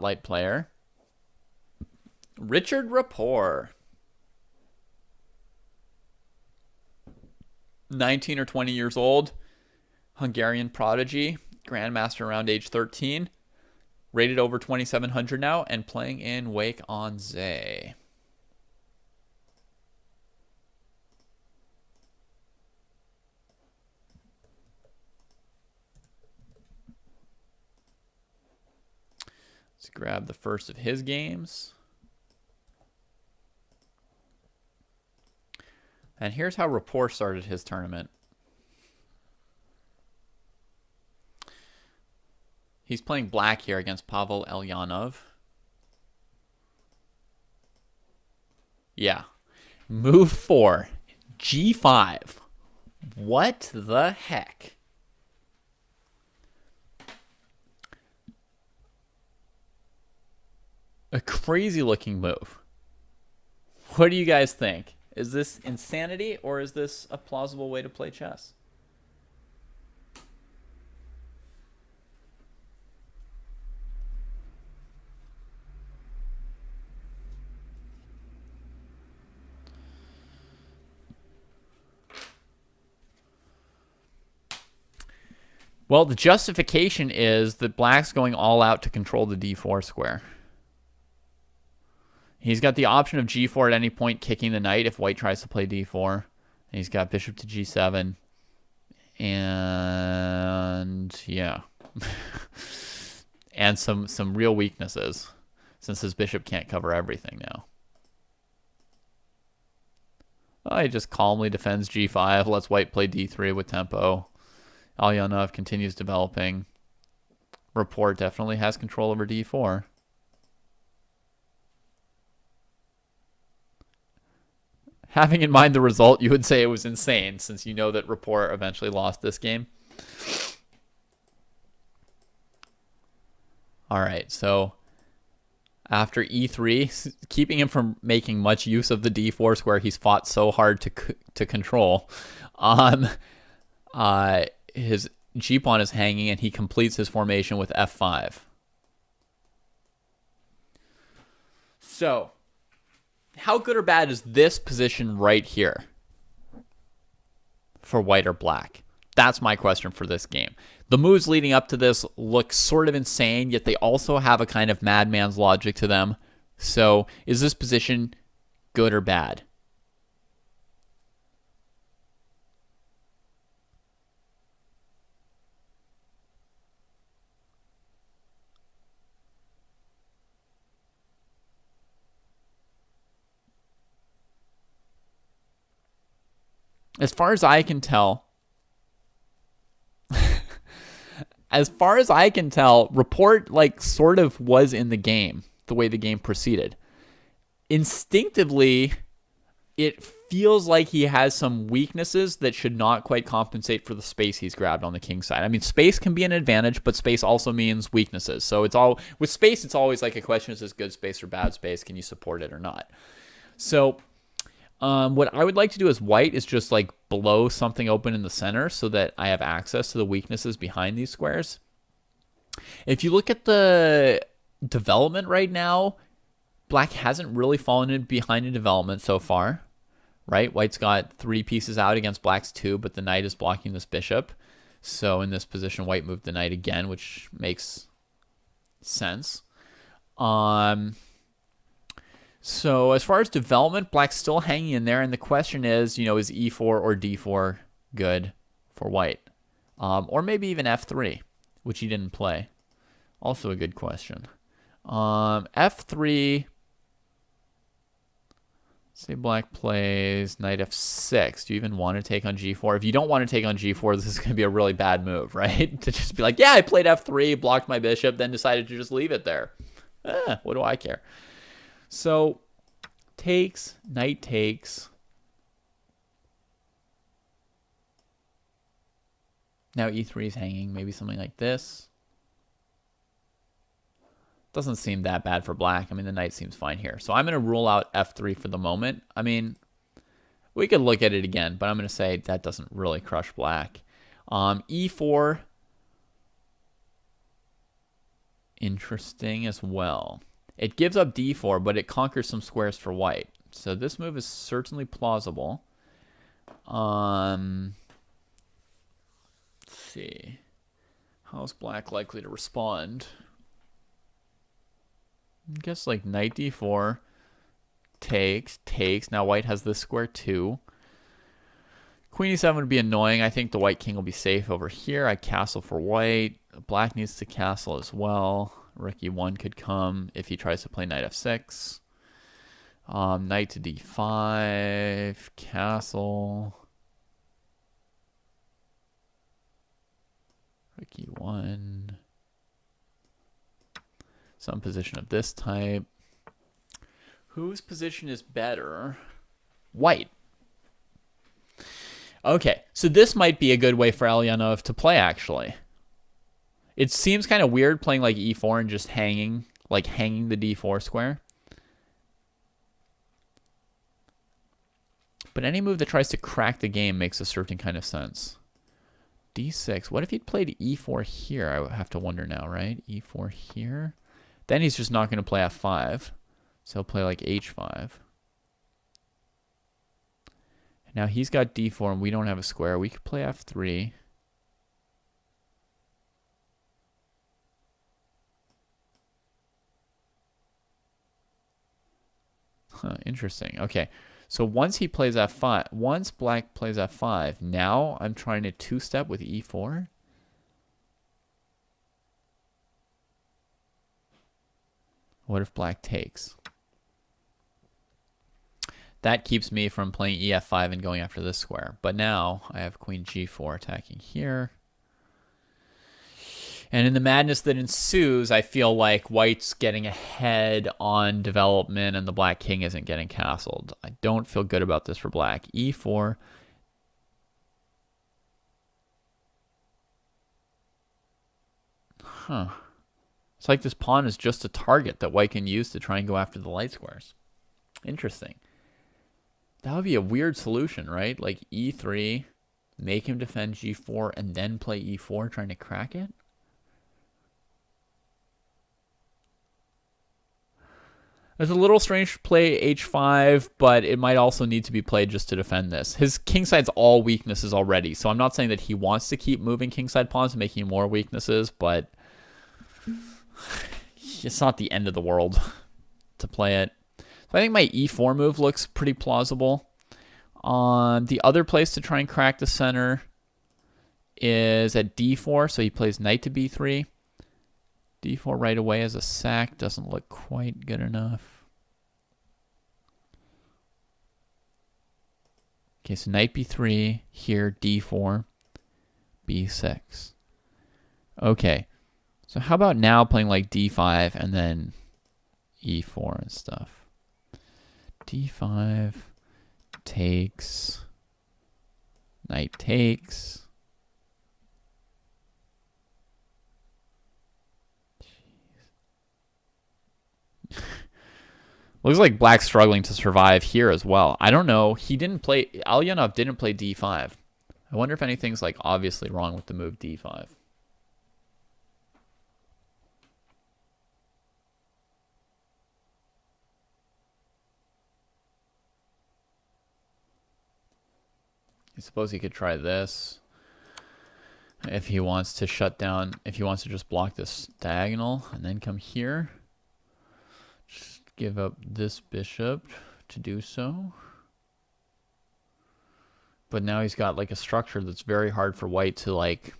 Light player. Richard Rapport. 19 or 20 years old. Hungarian prodigy. Grandmaster around age 13. Rated over 2,700 now and playing in Wake on Zay. Let's grab the first of his games. And here's how Rapport started his tournament. He's playing black here against Pavel Eljanov. Yeah. Move 4. G5. What the heck? A crazy looking move. What do you guys think? Is this insanity or is this a plausible way to play chess? Well, the justification is that black's going all out to control the d4 square. He's got the option of g4 at any point, kicking the knight if white tries to play d4. And he's got bishop to g7. And yeah. And some real weaknesses, since his bishop can't cover everything now. Oh, he just calmly defends g5, lets white play d3 with tempo. Eljanov continues developing. Rapport definitely has control over d4. Having in mind the result, you would say it was insane, since you know that Rapport eventually lost this game. All right, so after e3, keeping him from making much use of the d4 square he's fought so hard to control, his g-pawn is hanging, and he completes his formation with f5. So, how good or bad is this position right here for white or black? That's my question for this game. The moves leading up to this look sort of insane, yet they also have a kind of madman's logic to them. So, is this position good or bad? As far as I can tell, Rapport sort of was in the game the way the game proceeded. Instinctively, it feels like he has some weaknesses that should not quite compensate for the space he's grabbed on the king side. I mean, space can be an advantage, but space also means weaknesses. So it's all with space, it's always like a question: is this good space or bad space? Can you support it or not? So what I would like to do as white is just blow something open in the center so that I have access to the weaknesses behind these squares. If you look at the development right now, black hasn't really fallen in behind in development so far, right? White's got 3 pieces out against black's 2, but the knight is blocking this bishop. So in this position, white moved the knight again, which makes sense. So as far as development, black's still hanging in there, and the question is, is e4 or d4 good for white? Or maybe even f3, which he didn't play. Also a good question. F3, say black plays knight f6. Do you even want to take on g4? If you don't want to take on g4, this is going to be a really bad move, right? To just be like, yeah, I played f3, blocked my bishop, then decided to just leave it there. What do I care? So, takes, knight takes. Now e3 is hanging, maybe something like this. Doesn't seem that bad for black. I mean, the knight seems fine here. So I'm going to rule out f3 for the moment. I mean, we could look at it again, but I'm going to say that doesn't really crush black. E4 interesting as well. It gives up d4, but it conquers some squares for white. So this move is certainly plausible. Let's see. How's black likely to respond? I guess like knight d4, takes. Now white has this square too. Queen e7 would be annoying. I think the white king will be safe over here. I castle for white. Black needs to castle as well. Rook e1 could come if he tries to play knight f6. Knight to d5. Castle. Rook e1. Some position of this type. Whose position is better? White. Okay, so this might be a good way for Eljanov to play, actually. It seems kind of weird playing like e4 and just hanging the d4 square. But any move that tries to crack the game makes a certain kind of sense. d6. What if he'd played e4 here? I would have to wonder now, right? e4 here. Then he's just not going to play f5. So he'll play like h5. Now he's got d4 and we don't have a square. We could play f3. Huh, interesting. Okay. So once he plays f5, once black plays f5, now I'm trying to two-step with e4. What if black takes? That keeps me from playing ef5 and going after this square. But now I have queen g4 attacking here. And in the madness that ensues, I feel like white's getting ahead on development and the black king isn't getting castled. I don't feel good about this for black. e4. Huh. It's like this pawn is just a target that white can use to try and go after the light squares. Interesting. That would be a weird solution, right? Like e3, make him defend g4, and then play e4 trying to crack it? It's a little strange to play h5, but it might also need to be played just to defend this. His kingside's all weaknesses already, so I'm not saying that he wants to keep moving kingside pawns and making more weaknesses, but it's not the end of the world to play it. So I think my e4 move looks pretty plausible. The other place to try and crack the center is at d4, so he plays knight to b3. d4 right away as a sack doesn't look quite good enough. Okay, so knight b3, here d4, b6. Okay, so how about now playing like d5 and then e4 and stuff. d5, takes, knight takes. Looks like black's struggling to survive here as well. I don't know. Eljanov didn't play d5. I wonder if anything's like obviously wrong with the move d5. I suppose he could try this. If he wants to shut down, if he wants to just block this diagonal and then come here. Just give up this bishop to do so. But now he's got like a structure that's very hard for white to like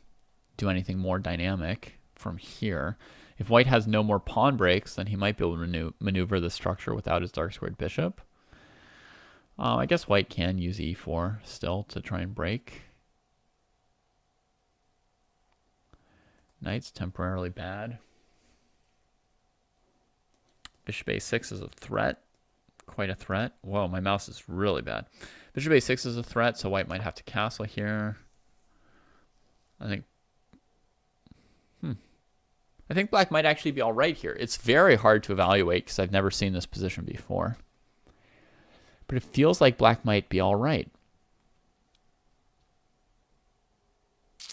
do anything more dynamic from here. If white has no more pawn breaks, then he might be able to maneuver the structure without his dark squared bishop. I guess white can use e4 still to try and break. Knight's temporarily bad. Bishop a6 is a threat. Quite a threat. Whoa, my mouse is really bad. Bishop a6 is a threat, so white might have to castle here. I think black might actually be all right here. It's very hard to evaluate because I've never seen this position before. But it feels like black might be all right.